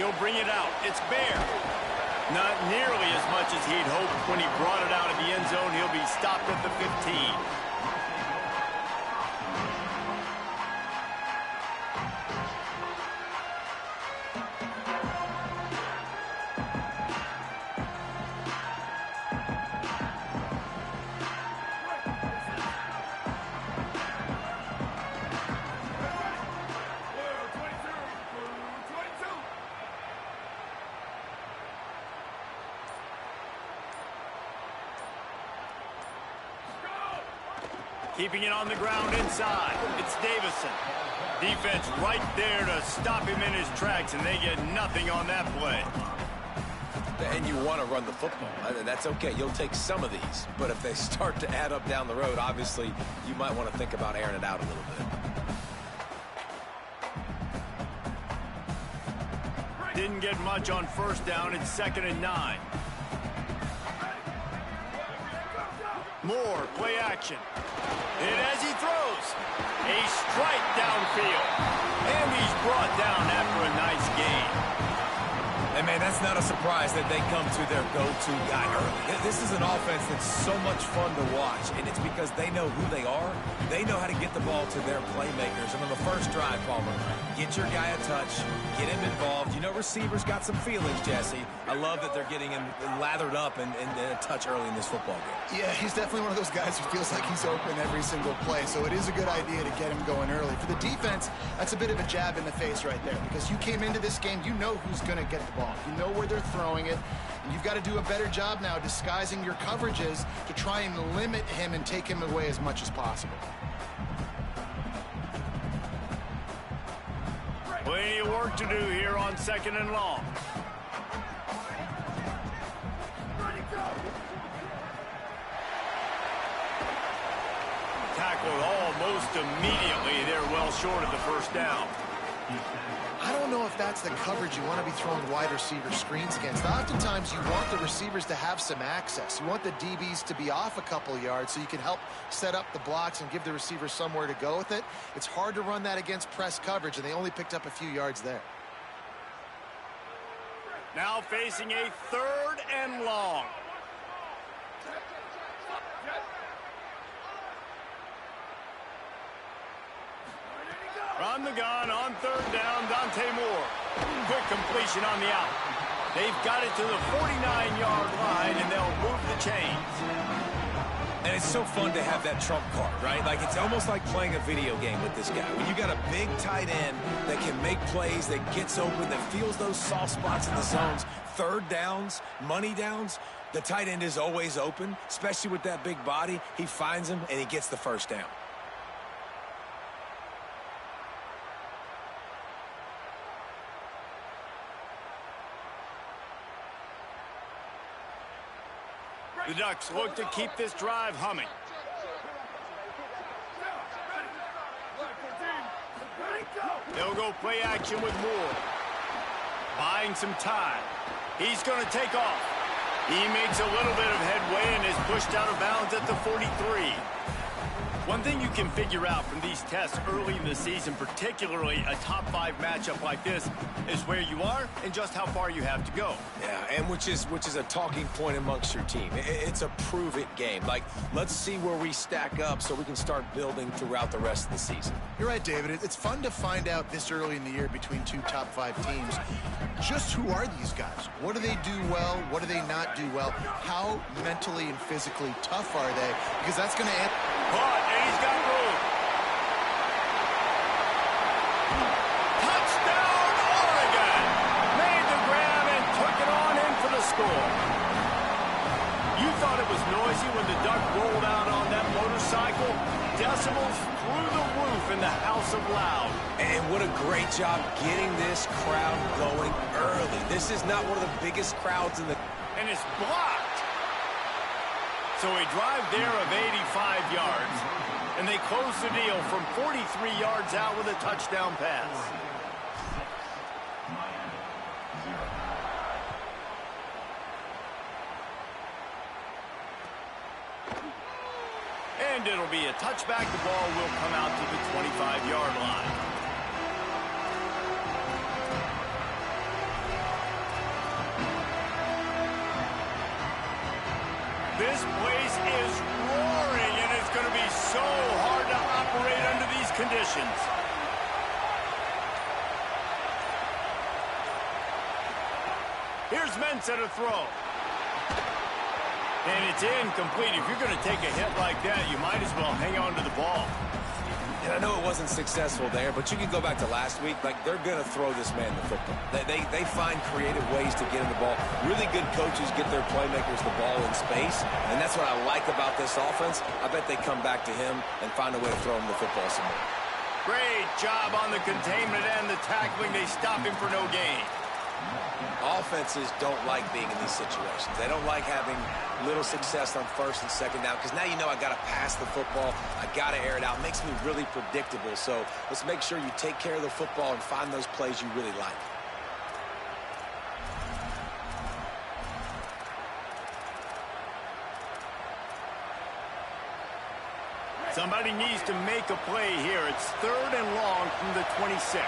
He'll bring it out. It's bare. Not nearly as much as he'd hoped when he brought it out of the end zone. He'll be stopped at the 15. Keeping it on the ground inside. It's Davison. Defense right there to stop him in his tracks, and they get nothing on that play. And you want to run the football. That's okay. You'll take some of these. But if they start to add up down the road, obviously, you might want to think about airing it out a little bit. Didn't get much on first down. It's 2nd and 9. Moore, play action. And as he throws, a strike downfield. And he's brought down after a nice gain. And, man, that's not a surprise that they come to their go-to guy early. This is an offense that's so much fun to watch, and it's because they know who they are. They know how to get the ball to their playmakers. And on the first drive, Palmer, get your guy a touch, get him involved. You know receivers got some feelings, Jesse. I love that they're getting him lathered up and a touch early in this football game. Yeah, he's definitely one of those guys who feels like he's open every single play, so it is a good idea to get him going early. For the defense, that's a bit of a jab in the face right there, because you came into this game, you know who's going to get the ball. You know where they're throwing it, and you've got to do a better job now disguising your coverages to try and limit him and take him away as much as possible. Plenty of work to do here on 2nd and long. Tackled almost immediately. They're well short of the first down. I don't know if that's the coverage you want to be throwing wide receiver screens against. Oftentimes, you want the receivers to have some access. You want the DBs to be off a couple yards so you can help set up the blocks and give the receivers somewhere to go with it. It's hard to run that against press coverage, and they only picked up a few yards there. Now facing a 3rd and long. From the gun on 3rd down, Dante Moore. Quick completion on the out. They've got it to the 49-yard line, and they'll move the chains. And it's so fun to have that trump card, right? Like, it's almost like playing a video game with this guy. When you got a big tight end that can make plays, that gets open, that feels those soft spots in the zones, 3rd downs, money downs, the tight end is always open, especially with that big body. He finds him, and he gets the first down. The Ducks look to keep this drive humming. They'll go play action with Moore. Buying some time. He's going to take off. He makes a little bit of headway and is pushed out of bounds at the 43. One thing you can figure out from these tests early in the season, particularly a top 5 matchup like this, is where you are and just how far you have to go. Yeah, and which is a talking point amongst your team. It's a prove-it game. Like, let's see where we stack up so we can start building throughout the rest of the season. You're right, David. It's fun to find out this early in the year between 2 top 5 teams. Just who are these guys? What do they do well? What do they not do well? How mentally and physically tough are they? Because that's going to... And he's got room. Touchdown, Oregon! Made the grab and took it on in for the score. You thought it was noisy when the Duck rolled out on that motorcycle? Decibels through the roof in the House of Loud. And what a great job getting this crowd going early. This is not one of the biggest crowds in the... And it's blocked. So a drive there of 85 yards. And they close the deal from 43 yards out with a touchdown pass. And it'll be a touchback. The ball will come out to the 25-yard line. This place is roaring, and it's going to be so hard to operate under these conditions. Here's Mensah to throw. And it's incomplete. If you're going to take a hit like that, you might as well hang on to the ball. And I know it wasn't successful there, but you can go back to last week. Like, they're going to throw this man the football. They find creative ways to get him the ball. Really good coaches get their playmakers the ball in space, and that's what I like about this offense. I bet they come back to him and find a way to throw him the football some more. Great job on the containment and the tackling. They stop him for no gain. Offenses don't like being in these situations. They don't like having little success on first and second down because now you know I got to pass the football. I got to air it out. It makes me really predictable. So let's make sure you take care of the football and find those plays you really like. Somebody needs to make a play here. It's 3rd and long from the 26.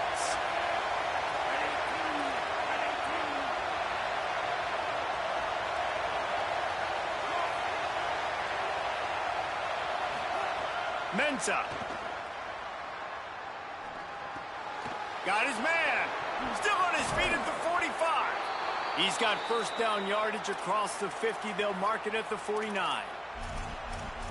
Mensah. Got his man. Still on his feet at the 45. He's got first down yardage across the 50. They'll mark it at the 49.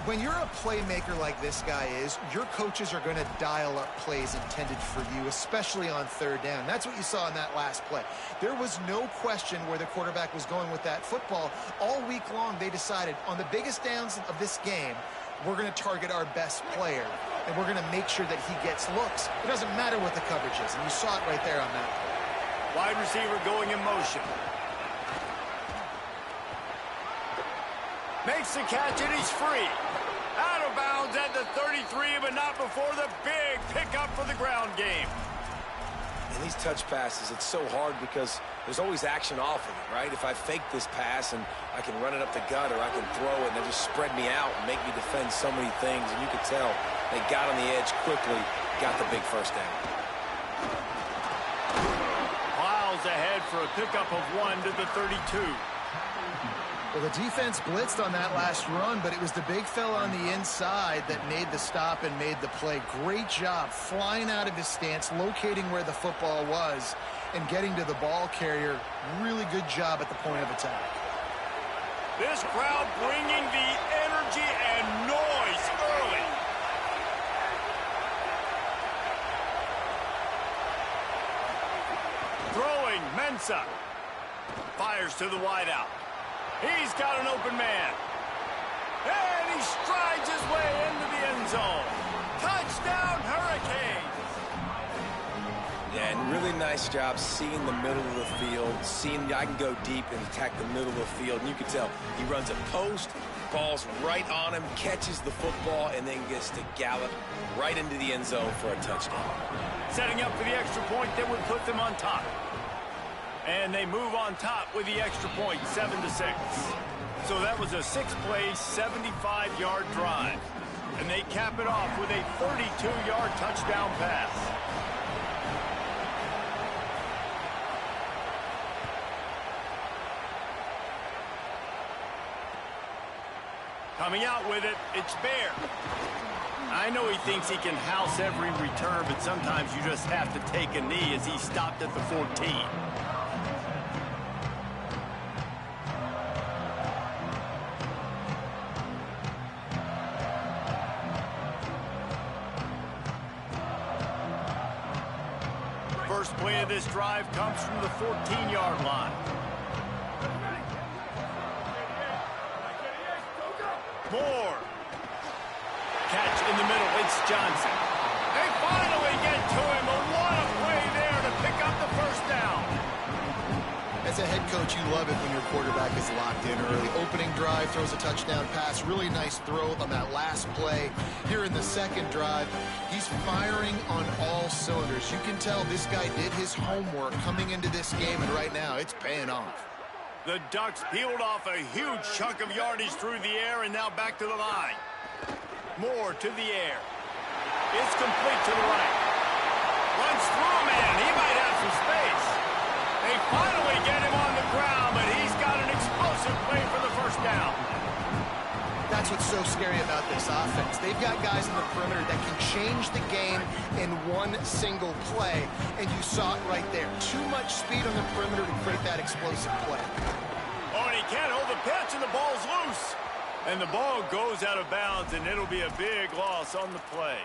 When you're a playmaker like this guy is, your coaches are going to dial up plays intended for you, especially on 3rd down. That's what you saw in that last play. There was no question where the quarterback was going with that football. All week long, they decided on the biggest downs of this game, we're going to target our best player, and we're going to make sure that he gets looks. It doesn't matter what the coverage is, and you saw it right there on that play. Wide receiver going in motion. Makes the catch, and he's free. Out of bounds at the 33, but not before the big pickup for the ground game. And these touch passes, it's so hard because there's always action off of it, right? If I fake this pass and I can run it up the gut or I can throw it and they just spread me out and make me defend so many things, and you could tell they got on the edge quickly, got the big first down. Miles ahead for a pickup of 1 to the 32. Well, the defense blitzed on that last run, but it was the big fella on the inside that made the stop and made the play. Great job flying out of his stance, locating where the football was, and getting to the ball carrier. Really good job at the point of attack. This crowd bringing the energy and noise early. Throwing, Mensah. Fires to the wideout. He's got an open man. And he strides his way into the end zone. Touchdown, Hurricanes! Yeah, and really nice job seeing the middle of the field, seeing I can go deep and attack the middle of the field. And you can tell he runs a post, ball's right on him, catches the football, and then gets to gallop right into the end zone for a touchdown. Setting up for the extra point that would put them on top. And they move on top with the extra point, 7-6. So that was a 6-play, 75-yard drive. And they cap it off with a 32-yard touchdown pass. Coming out with it, it's Bear. I know he thinks he can house every return, but sometimes you just have to take a knee as he stopped at the 14. First play of this drive comes from the 14-yard line. Moore. Catch in the middle. It's Johnson. They finally get to him. But what a play there to pick up the first down. As a head coach, you love it when your quarterback is locked in early. Opening drive, throws a touchdown pass. Really nice throw on that last play. Here in the second drive, he's firing on all cylinders. You can tell this guy did his homework coming into this game, and right now it's paying off. The Ducks peeled off a huge chunk of yardage through the air and now back to the line. Moore to the air. It's complete to the right. Runs through a man. He might have some space. They finally get him on the ground, but he's got an explosive play for the first down. That's what's so scary about this offense. They've got guys in the perimeter that can change the game in one single play, and you saw it right there. Too much speed on the perimeter to create that explosive play. Oh, and he can't hold the pitch, and the ball's loose. And the ball goes out of bounds, and it'll be a big loss on the play.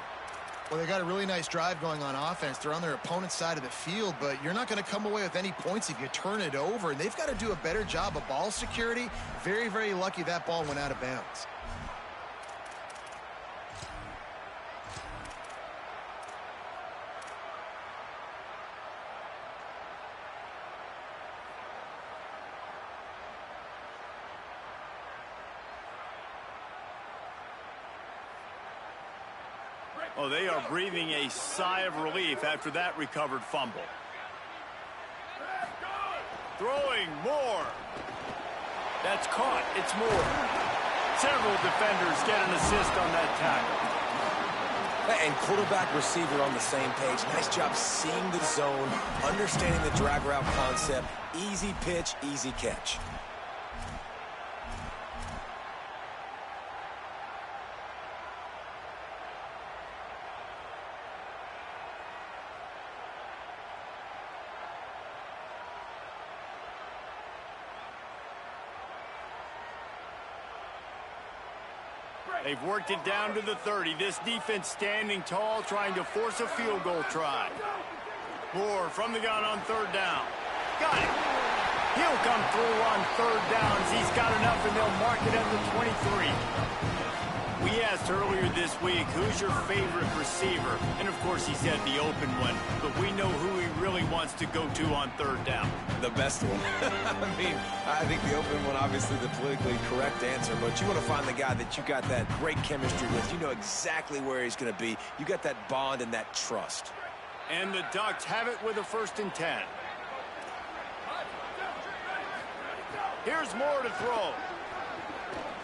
Well, they got a really nice drive going on offense. They're on their opponent's side of the field, but you're not going to come away with any points if you turn it over. And they've got to do a better job of ball security. Very, very lucky that ball went out of bounds. Oh, they are breathing a sigh of relief after that recovered fumble. Throwing Moore. That's caught. It's Moore. Several defenders get an assist on that tackle. And quarterback receiver on the same page. Nice job seeing the zone, understanding the drag route concept. Easy pitch, easy catch. They've worked it down to the 30. This defense standing tall, trying to force a field goal try. Moore from the gun on third down. Got it. He'll come through on third downs. He's got enough, and they'll mark it at the 23. We asked earlier this week, who's your favorite receiver? And, of course, he said the open one. But we know who he really wants to go to on third down. The best one. I think the open one, obviously the politically correct answer, but you want to find the guy that you got that great chemistry with. You know exactly where he's going to be. You got that bond and that trust. And the Ducks have it with a 1st and 10. Here's Moore to throw.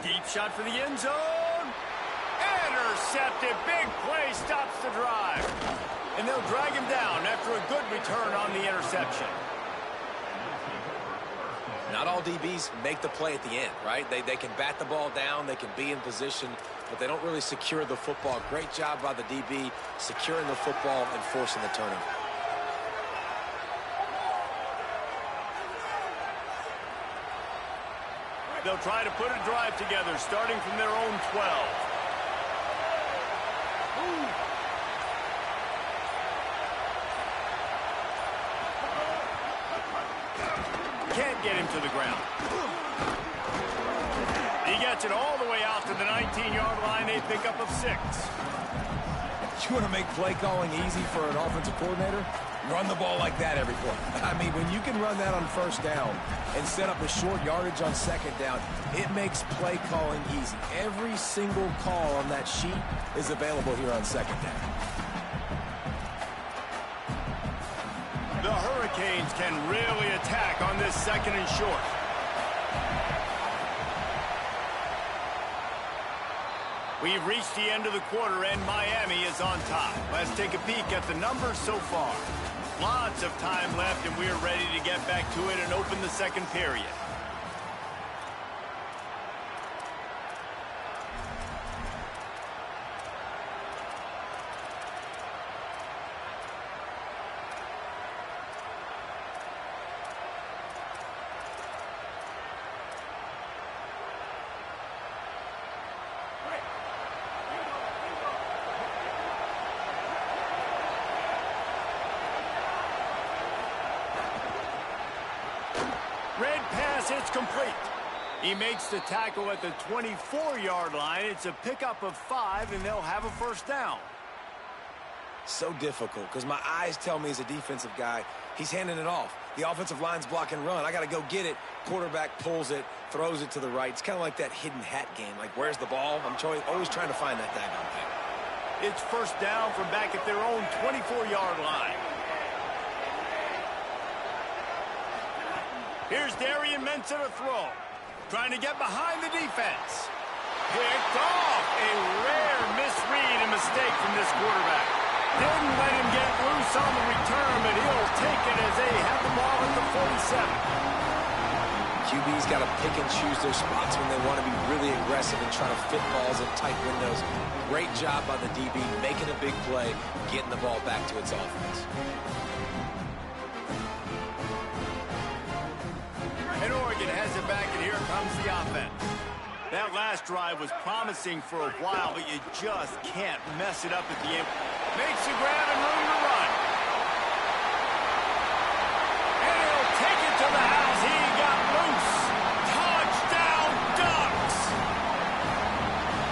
Deep shot for the end zone. Intercepted. Big play stops the drive. And they'll drag him down after a good return on the interception. Not all DBs make the play at the end, right? They can bat the ball down, they can be in position, but they don't really secure the football. Great job by the DB securing the football and forcing the turnover. They'll try to put a drive together, starting from their own 12. Can't get him to the ground. He gets it all the way out to the 19-yard line. A pickup of 6. You want to make play calling easy for an offensive coordinator? Run the ball like that every play. I mean, when you can run that on first down and set up a short yardage on second down, it makes play calling easy. Every single call on that sheet is available here on second down. The Hurricanes can really attack on this 2nd and short. We've reached the end of the quarter, and Miami is on top. Let's take a peek at the numbers so far. Lots of time left, and we're ready to get back to it and open the 2nd period. Red pass, it's complete. He makes the tackle at the 24-yard line. It's a pickup of 5, and they'll have a 1st down. So difficult because my eyes tell me as a defensive guy, he's handing it off. The offensive line's block and run. I got to go get it. Quarterback pulls it, throws it to the right. It's kind of like that hidden hat game. Like, where's the ball? I'm always trying to find that daggone thing. It's 1st down from back at their own 24-yard line. Here's Darian Mensah to throw. Trying to get behind the defense. Picked off. A rare misread and mistake from this quarterback. Didn't let him get loose on the return, but he'll take it as they have the ball at the 47. QB's got to pick and choose their spots when they want to be really aggressive and try to fit balls in tight windows. Great job by the DB, making a big play, getting the ball back to its offense. And Oregon has it back, and here comes the offense. That last drive was promising for a while, but you just can't mess it up at the end. Makes the grab and room to run. And he'll take it to the house. He got loose. Touchdown, Ducks!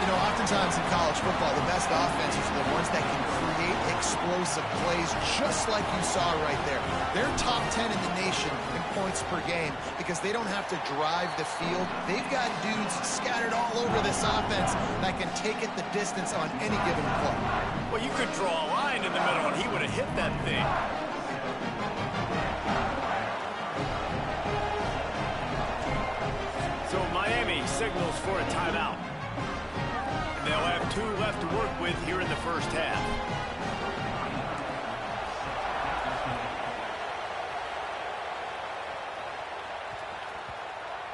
You know, oftentimes in college football, the best offenses are the ones that can create explosive plays, just like you saw right there. They're top 10 in the nation in points per game because they don't have to drive the field. They've got dudes scattered all over this offense that can take it the distance on any given play. Well, you could draw a line in the middle, and he would have hit that thing. So Miami signals for a timeout. They'll have 2 left to work with here in the first half.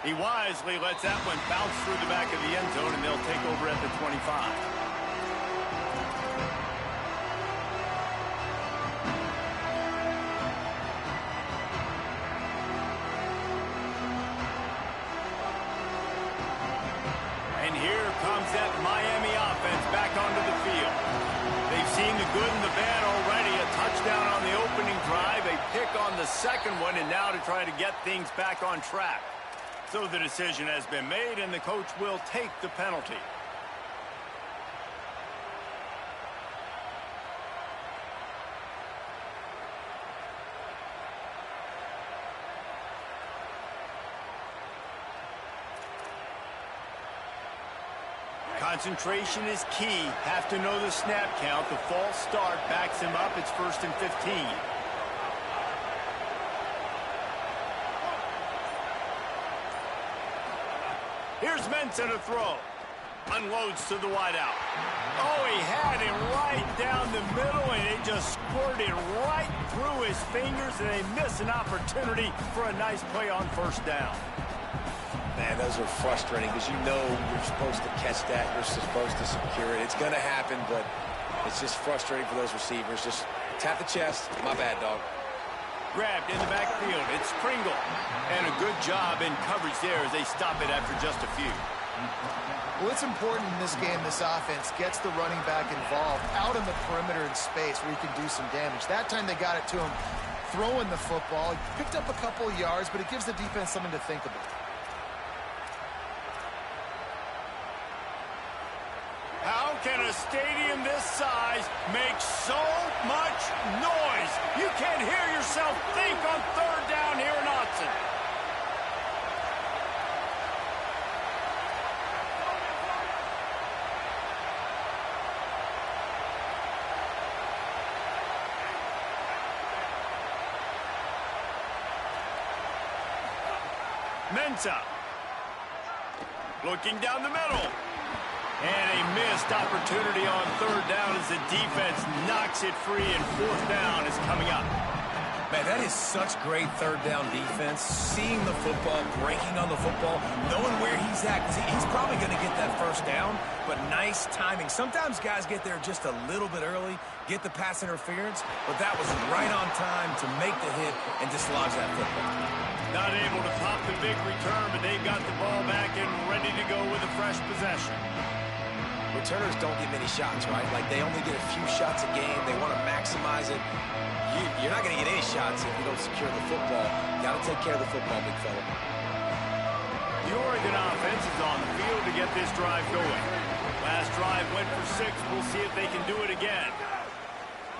He wisely lets that one bounce through the back of the end zone, and they'll take over at the 25. And here comes that Miami offense back onto the field. They've seen the good and the bad already. A touchdown on the opening drive, a pick on the second one, and now to try to get things back on track. So the decision has been made, and the coach will take the penalty. Concentration is key. Have to know the snap count. The false start backs him up. It's 1st and 15. Here's Mensah to throw. Unloads to the wideout. Oh, he had him right down the middle, and it just squirted right through his fingers, and they miss an opportunity for a nice play on 1st down. Man, those are frustrating because you know you're supposed to catch that. You're supposed to secure it. It's going to happen, but it's just frustrating for those receivers. Just tap the chest. My bad, dog. Grabbed in the backfield. It's Pringle. And a good job in coverage there as they stop it after just a few. Well, it's important in this game, this offense gets the running back involved out in the perimeter in space where he can do some damage. That time they got it to him throwing the football. He picked up a couple of yards, but it gives the defense something to think about. How can a stadium this size make so much noise? You can't hear yourself think on 3rd down here in Autzen. Mensah. Looking down the middle. And a missed opportunity on 3rd down as the defense knocks it free, and 4th down is coming up. Man, that is such great 3rd down defense. Seeing the football, breaking on the football, knowing where he's at. He's probably going to get that 1st down, but nice timing. Sometimes guys get there just a little bit early, get the pass interference, but that was right on time to make the hit and dislodge that football. Not able to pop the big return, but they've got the ball back and ready to go with a fresh possession. Returners don't get many shots, right? Like, they only get a few shots a game. They want to maximize it. You're not going to get any shots if you don't secure the football. You got to take care of the football, big fella. The Oregon offense is on the field to get this drive going. Last drive went for 6. We'll see if they can do it again.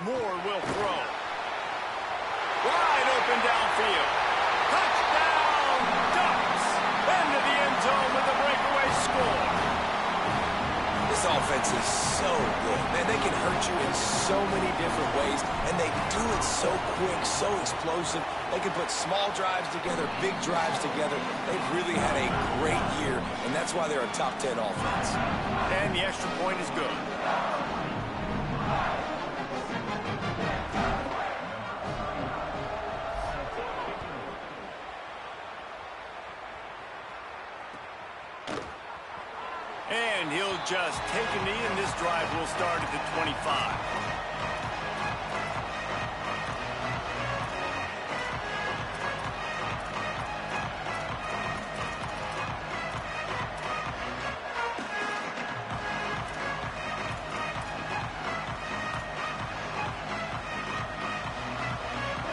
Moore will throw. Wide open downfield. Touchdown, Ducks! Into the end zone with a breakaway score. This offense is so good. Man, they can hurt you in so many different ways, and they do it so quick, so explosive. They can put small drives together, big drives together. They've really had a great year, and that's why they're a top 10 offense. And the extra point is good. And he'll just take a knee, and this drive will start at the 25.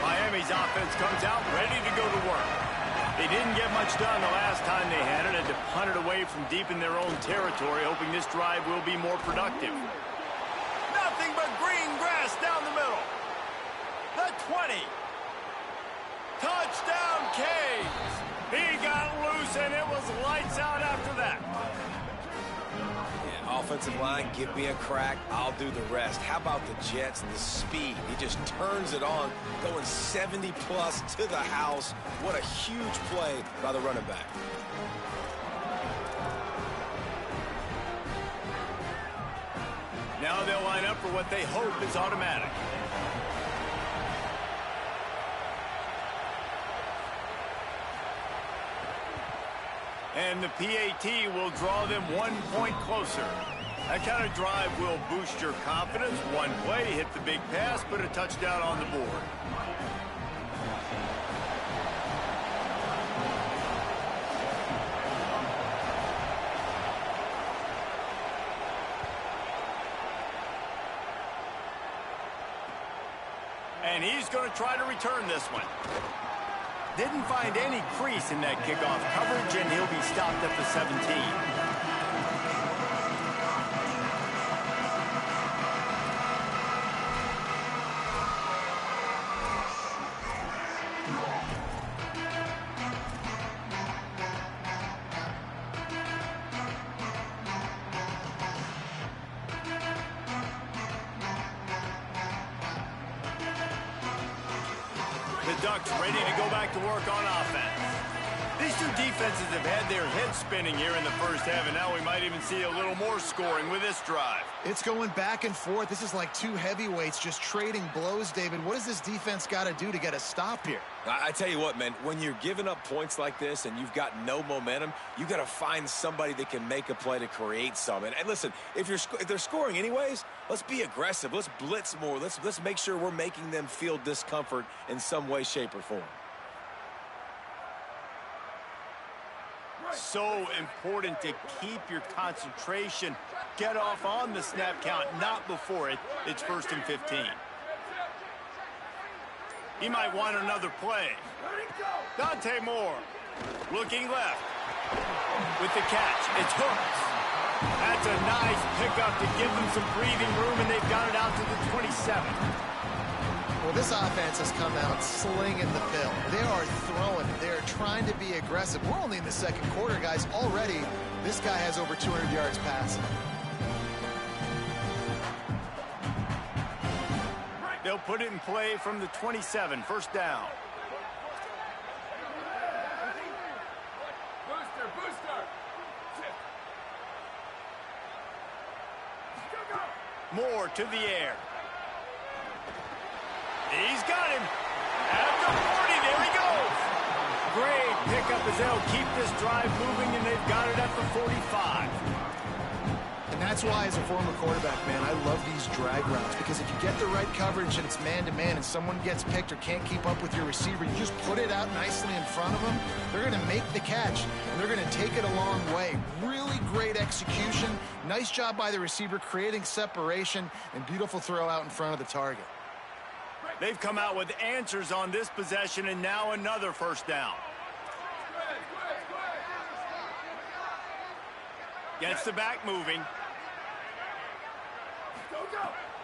Miami's offense comes out ready to go to work. They didn't get much done the last time they had it, had to punt it away from deep in their own territory, hoping this drive will be more productive. Nothing but green grass down the middle. The 20. Touchdown, Canes. He got loose, and it was lights out after that. Offensive line, give me a crack, I'll do the rest. How about the Jets and the speed? He just turns it on, going 70-plus to the house. What a huge play by the running back. Now they'll line up for what they hope is automatic. And the PAT will draw them 1 point closer. That kind of drive will boost your confidence. One play, hit the big pass, put a touchdown on the board. And he's going to try to return this one. Didn't find any crease in that kickoff coverage, and he'll be stopped at the 17. The Ducks ready to go back to work on offense. These two defenses have had their heads spinning here in the first half, and now we might even see a little more scoring with this drive. It's going back and forth. This is like two heavyweights just trading blows, David. What does this defense got to do to get a stop here? I tell you what, man, when you're giving up points like this and you've got no momentum, you got to find somebody that can make a play to create some. And listen, if they're scoring anyways, let's be aggressive. Let's blitz more. Let's make sure we're making them feel discomfort in some way, shape, or form. So important to keep your concentration. Get off on the snap count, not before it. It's 1st and 15. He might want another play. Dante Moore looking left with the catch. It's hooked. That's a nice pickup to give them some breathing room, and they've got it out to the 27. Well, this offense has come out slinging the pill. They are throwing. They are trying to be aggressive. We're only in the second quarter, guys. Already, this guy has over 200 yards passing. They'll put it in play from the 27, 1st down. Moore to the air. He's got him. At the 40, there he goes. Great pickup as they'll keep this drive moving, and they've got it at the 45. And that's why, as a former quarterback, man, I love these drag routes, because if you get the right coverage and it's man-to-man and someone gets picked or can't keep up with your receiver, you just put it out nicely in front of them, they're going to make the catch, and they're going to take it a long way. Really great execution. Nice job by the receiver creating separation, and beautiful throw out in front of the target. They've come out with answers on this possession, and now another 1st down. Gets the back moving.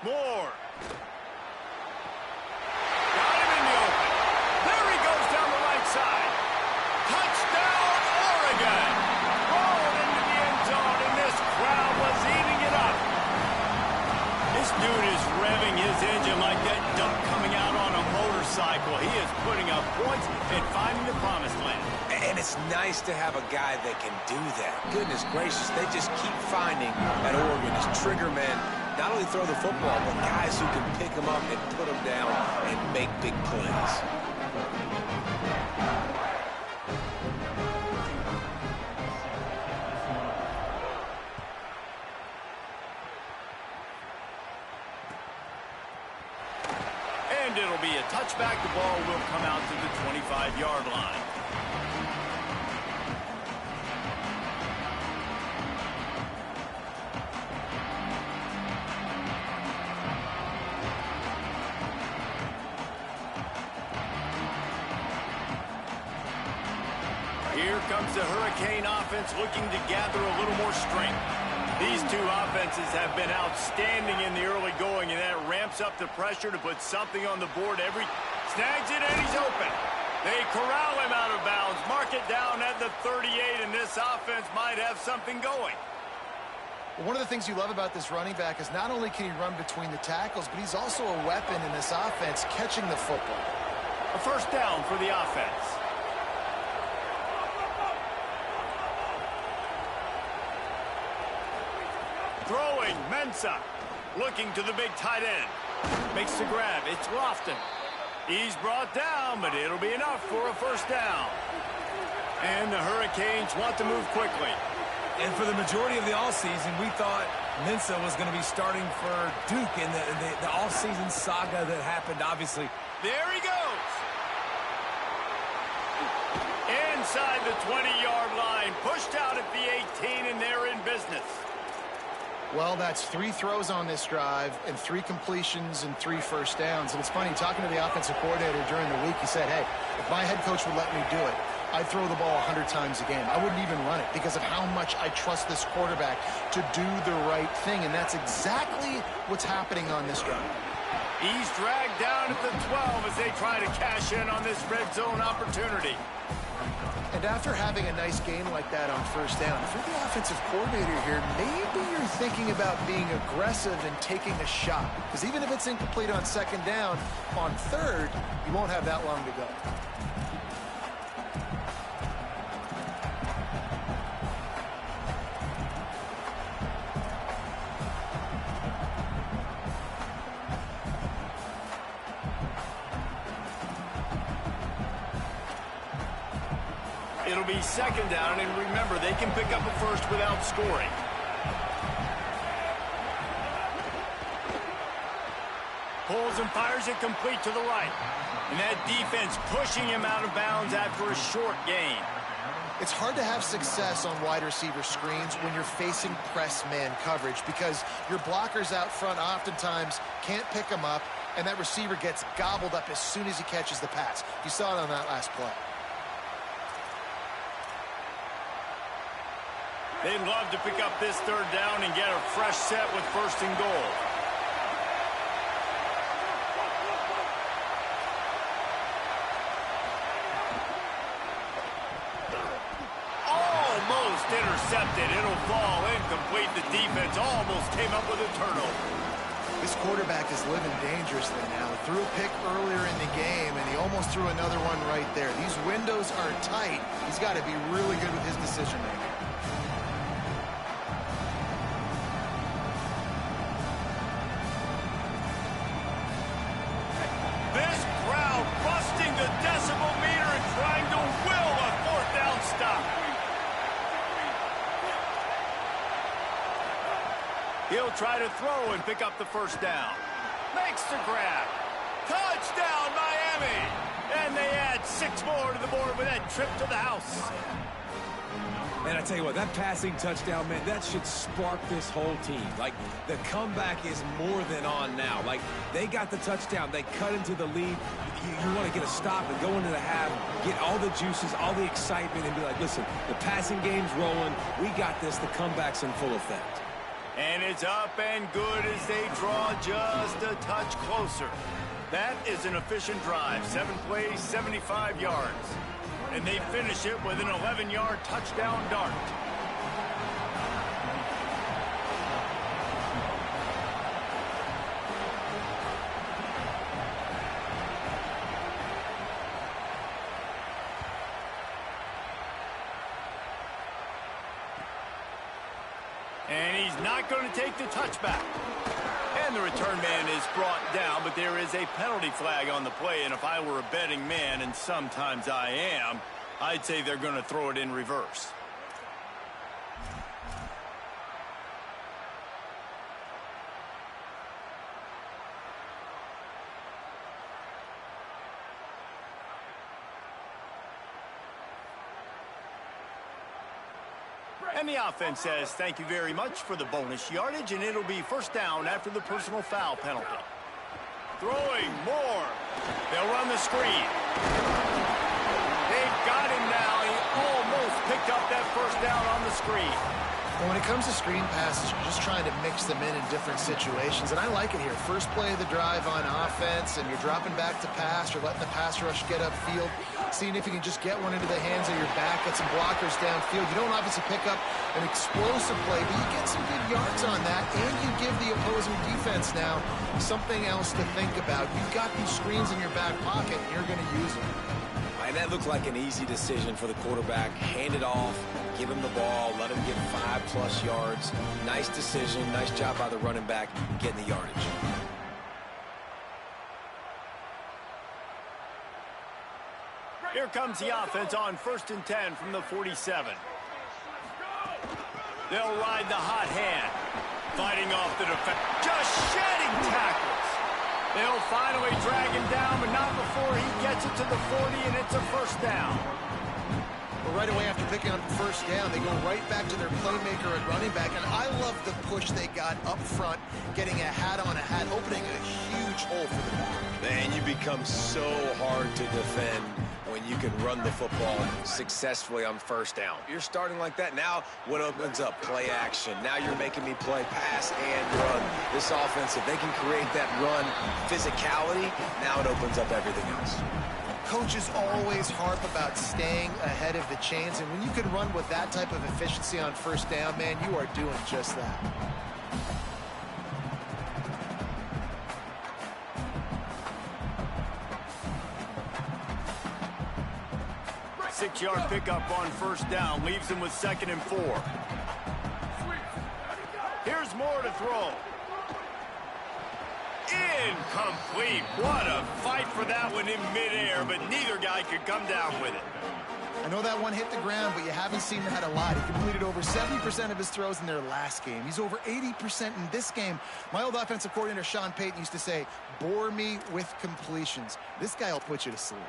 Moore. Got him in the open. There he goes down the right side. Touchdown, Oregon. Rolled into the end zone, and this crowd was eating it up. This dude is revving his engine like that duck coming out on a motorcycle. He is putting up points and finding the promised land. And it's nice to have a guy that can do that. Goodness gracious, they just keep finding at Oregon as trigger men. Not only throw the football, but guys who can pick them up and put them down and make big plays. touchback, the ball will come out to the 25-yard line. Here comes the Hurricane offense looking to gather a little more strength. These two offenses have been outstanding in the early going, and that ramps up the pressure to put something on the board. Snags it, and he's open. They corral him out of bounds, mark it down at the 38, and this offense might have something going. Well, one of the things you love about this running back is not only can he run between the tackles, but he's also a weapon in this offense catching the football. A first down for the offense. Throwing, Mensah. Looking to the big tight end. Makes the grab. It's Lofton. He's brought down, but it'll be enough for a first down. And the Hurricanes want to move quickly. And for the majority of the offseason, we thought Mensah was going to be starting for Duke in the offseason saga that happened, obviously. There he goes. Inside the 20-yard line. Pushed out at the 18, and they're in business. Well, that's 3 throws on this drive and 3 completions and 3 first downs. And it's funny, talking to the offensive coordinator during the week, he said, hey, if my head coach would let me do it, I'd throw the ball 100 times a game. I wouldn't even run it because of how much I trust this quarterback to do the right thing. And that's exactly what's happening on this drive. He's dragged down at the 12 as they try to cash in on this red zone opportunity. And after having a nice game like that on first down, if you're the offensive coordinator here, maybe you're thinking about being aggressive and taking a shot. Because even if it's incomplete on second down, on third, you won't have that long to go. It'll be second down, and remember, they can pick up a first without scoring. Pulls and fires it complete to the right. And that defense pushing him out of bounds after a short gain. It's hard to have success on wide receiver screens when you're facing press man coverage because your blockers out front oftentimes can't pick them up, and that receiver gets gobbled up as soon as he catches the pass. You saw it on that last play. They'd love to pick up this third down and get a fresh set with first and goal. Almost intercepted. It'll fall incomplete. The defense almost came up with a turnover. This quarterback is living dangerously now. Threw a pick earlier in the game, and he almost threw another one right there. These windows are tight. He's got to be really good with his decision-making. He'll try to throw and pick up the first down. Makes the grab. Touchdown, Miami! And they add 6 more to the board with that trip to the house. And I tell you what, that passing touchdown, man, that should spark this whole team. Like, the comeback is more than on now. Like, they got the touchdown. They cut into the lead. You want to get a stop and go into the half, get all the juices, all the excitement, and be like, listen, the passing game's rolling. We got this. The comeback's in full effect. And it's up and good as they draw just a touch closer. That is an efficient drive. 7 plays, 75 yards. And they finish it with an 11-yard touchdown dart. And he's not going to take the touchback. And the return man is brought down, but there is a penalty flag on the play. And if I were a betting man, and sometimes I am, I'd say they're going to throw it in reverse. And the offense says thank you very much for the bonus yardage, and it'll be first down after the personal foul penalty. Throwing more. They'll run the screen. They've got him now. He almost picked up that first down on the screen. Well, when it comes to screen passes, you're just trying to mix them in different situations, and I like it here. First play of the drive on offense, and you're dropping back to pass. You're letting the pass rush get upfield, seeing if you can just get one into the hands of your back, get some blockers downfield. You don't obviously pick up an explosive play, but you get some good yards on that, and you give the opposing defense now something else to think about. You've got these screens in your back pocket, and you're going to use them. And that looked like an easy decision for the quarterback. Hand it off, give him the ball, let him get 5+ yards. Nice decision, nice job by the running back getting the yardage. Here comes the offense on 1st and 10 from the 47. They'll ride the hot hand, fighting off the defense, just shedding tackles. They'll finally drag him down, but not before he gets it to the 40, and it's a first down. Well, right away after picking up the first down, they go right back to their playmaker at running back, and I love the push they got up front, getting a hat on a hat, opening a huge hole for the back. Man, you become so hard to defend when you can run the football successfully on first down. You're starting like that. Now what opens up? Play action. Now you're making me play pass and run. This offense, if they can create that run physicality, now it opens up everything else. Coaches always harp about staying ahead of the chains, and when you can run with that type of efficiency on first down, man, you are doing just that. Six-yard pickup on first down leaves him with 2nd and 4. Here's Moore to throw. Incomplete. What a fight for that one in midair, but neither guy could come down with it. I know that one hit the ground, but you haven't seen that a lot. He completed over 70% of his throws in their last game. He's over 80% in this game. My old offensive coordinator, Sean Payton, used to say, bore me with completions. This guy will put you to sleep.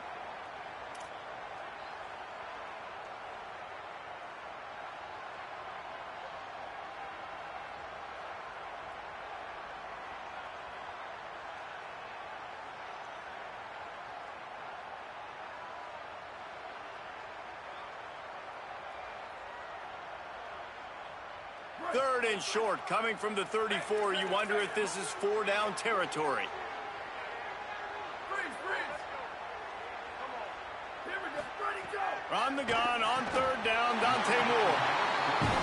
Third and short, coming from the 34. You wonder if this is 4-down territory. On the gun, on 3rd down, Dante Moore.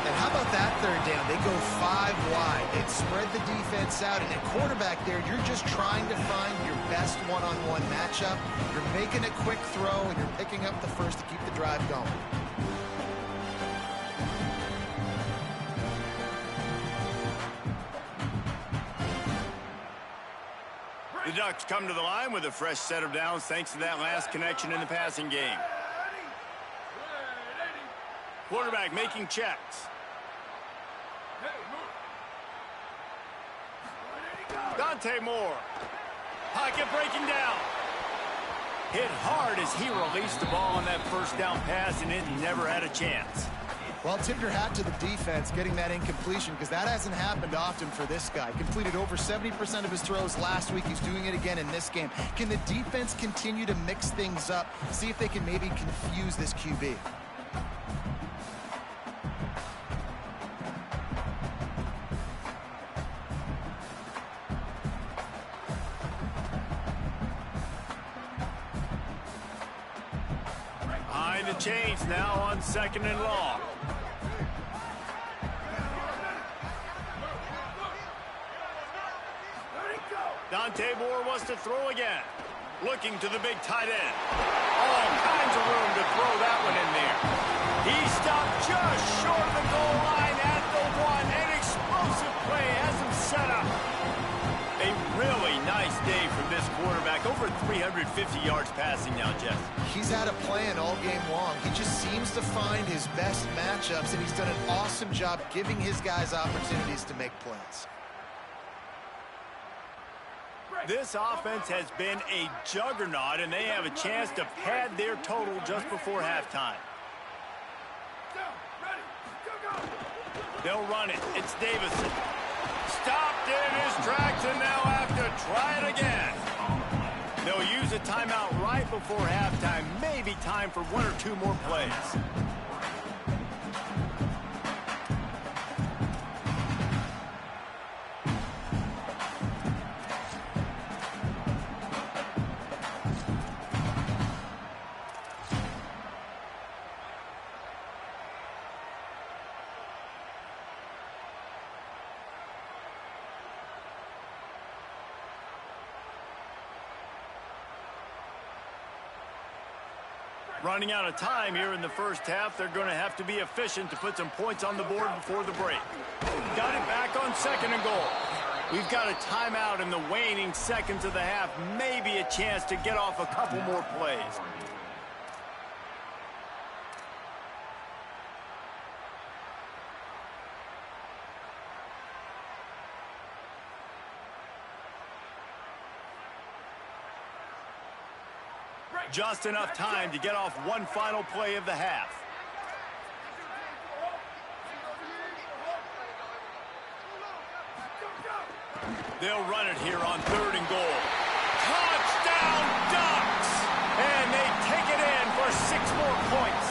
And how about that 3rd down? They go 5 wide. They spread the defense out, and at quarterback there, you're just trying to find your best one-on-one matchup. You're making a quick throw, and you're picking up the first to keep the drive going. The Ducks come to the line with a fresh set of downs thanks to that last connection in the passing game. Quarterback making checks. Dante Moore. Pocket breaking down. Hit hard as he released the ball on that first down pass, and it never had a chance. Well, tip your hat to the defense getting that incompletion, because that hasn't happened often for this guy. Completed over 70% of his throws last week. He's doing it again in this game. Can the defense continue to mix things up, see if they can maybe confuse this QB? Behind the chains now on 2nd and long. Dante Moore wants to throw again. Looking to the big tight end. All kinds of room to throw that one in there. He stopped just short of the goal line at the 1. An explosive play has him set up. A really nice day from this quarterback. Over 350 yards passing now, Jeff. He's had a plan all game long. He just seems to find his best matchups, and he's done an awesome job giving his guys opportunities to make plays. This offense has been a juggernaut, and they have a chance to pad their total just before halftime. They'll run it. It's Davison. Stopped in his tracks and now have to try it again. They'll use a timeout right before halftime. Maybe time for one or two more plays. Running out of time here in the first half. They're going to have to be efficient to put some points on the board before the break. Got it back on 2nd and goal. We've got a timeout in the waning seconds of the half. Maybe a chance to get off a couple more plays. Just enough time to get off one final play of the half. They'll run it here on 3rd and goal. Touchdown Ducks! And they take it in for 6 more points.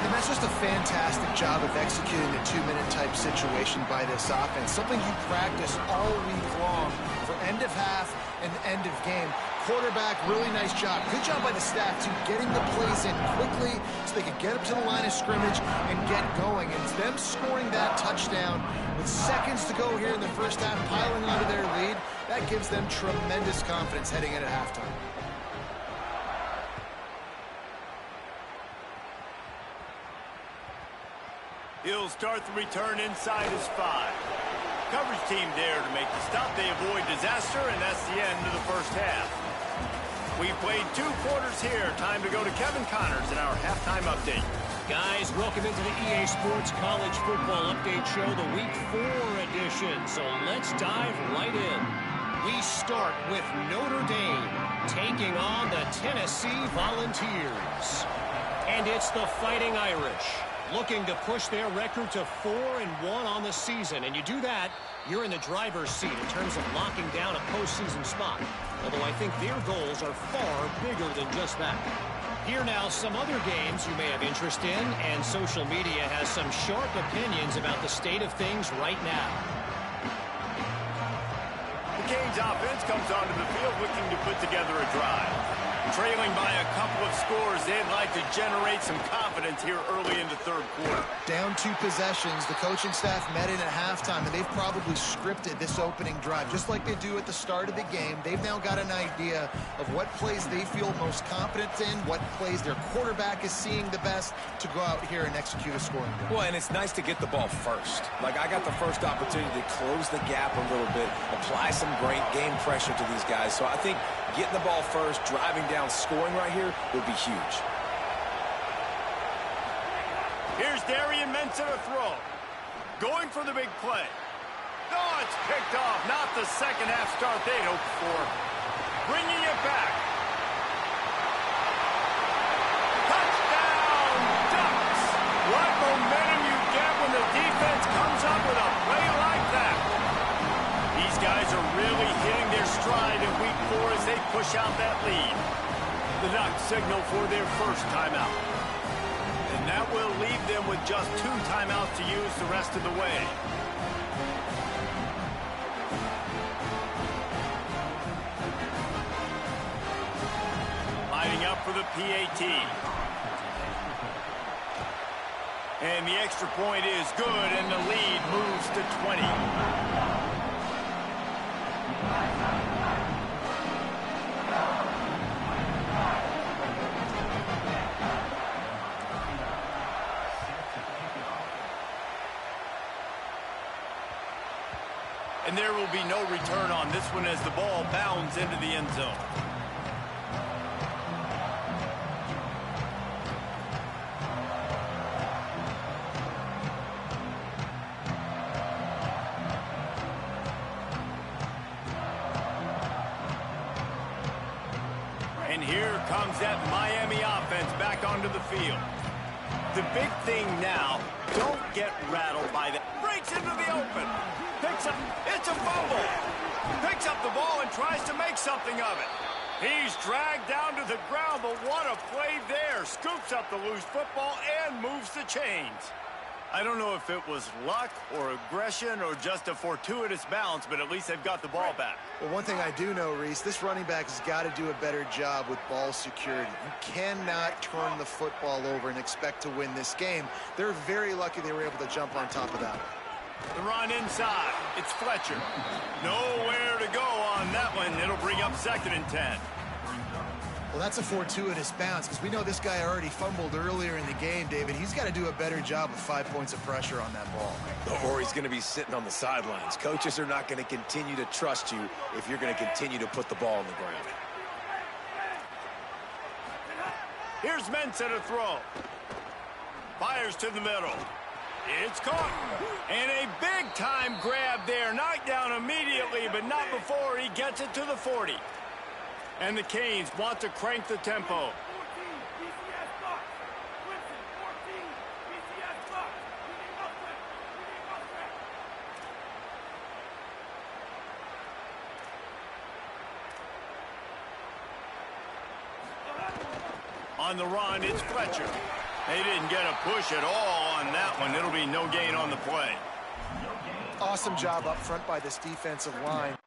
And that's just a fantastic job of executing a 2-minute type situation by this offense. Something you practice all week long for end of half and end of game. Quarterback, really nice job. Good job by the staff, too, getting the plays in quickly so they could get up to the line of scrimmage and get going. And it's them scoring that touchdown with seconds to go here in the first half, piling onto their lead. That gives them tremendous confidence heading into halftime. He'll start the return inside his 5. Coverage team there to make the stop. They avoid disaster, and that's the end of the first half. We've played 2 quarters here. Time to go to Kevin Connors in our halftime update. Guys, welcome into the EA Sports College Football Update Show, the Week 4 edition. So let's dive right in. We start with Notre Dame taking on the Tennessee Volunteers. And it's the Fighting Irish looking to push their record to 4-1 on the season. And you do that, you're in the driver's seat in terms of locking down a postseason spot. Although I think their goals are far bigger than just that. Here now, some other games you may have interest in, and social media has some sharp opinions about the state of things right now. The Canes offense comes onto the field looking to put together a drive. Trailing by a couple of scores, they'd like to generate some confidence here early in the 3rd quarter. Down 2 possessions, the coaching staff met in at halftime, and they've probably scripted this opening drive. Just like they do at the start of the game, they've now got an idea of what plays they feel most confident in, what plays their quarterback is seeing the best to go out here and execute a scoring drive. Well, and it's nice to get the ball first. Like, I got the first opportunity to close the gap a little bit, apply some great game pressure to these guys. So I think getting the ball first, driving down, scoring right here would be huge. Here's Darian Mensah to throw. Going for the big play. No, it's picked off. Not the second half start they'd hoped for. Bringing it back. Touchdown, Ducks! What momentum you get when the defense comes up with a play like that. These guys are really hitting their stride in week 4 as they push out that lead. The Ducks signal for their first timeout. And that will leave them with just 2 timeouts to use the rest of the way. Lining up for the PAT. And the extra point is good, and the lead moves to 20. And there will be no return on this one as the ball bounds into the end zone. And here comes that Miami offense back onto the field. The big thing now, don't get rattled by that. Breaks into the open. Picks up. It's a fumble. Picks up the ball and tries to make something of it. He's dragged down to the ground, but what a play there. Scoops up the loose football and moves the chains. I don't know if it was luck or aggression or just a fortuitous bounce, but at least they've got the ball back. Well, one thing I do know, Reese, this running back has got to do a better job with ball security. You cannot turn the football over and expect to win this game. They're very lucky they were able to jump on top of that. The run inside. It's Fletcher. Nowhere to go on that one. It'll bring up 2nd and 10. Well, that's a fortuitous bounce because we know this guy already fumbled earlier in the game, David. He's got to do a better job with 5 points of pressure on that ball. Or he's going to be sitting on the sidelines. Coaches are not going to continue to trust you if you're going to continue to put the ball on the ground. Here's Mensah to throw. Fires to the middle. It's caught. And a big-time grab there. Knocked down immediately, but not before he gets it to the 40. And the Canes want to crank the tempo. On the run, it's Fletcher. They didn't get a push at all on that one. It'll be no gain on the play. Awesome job up front by this defensive line.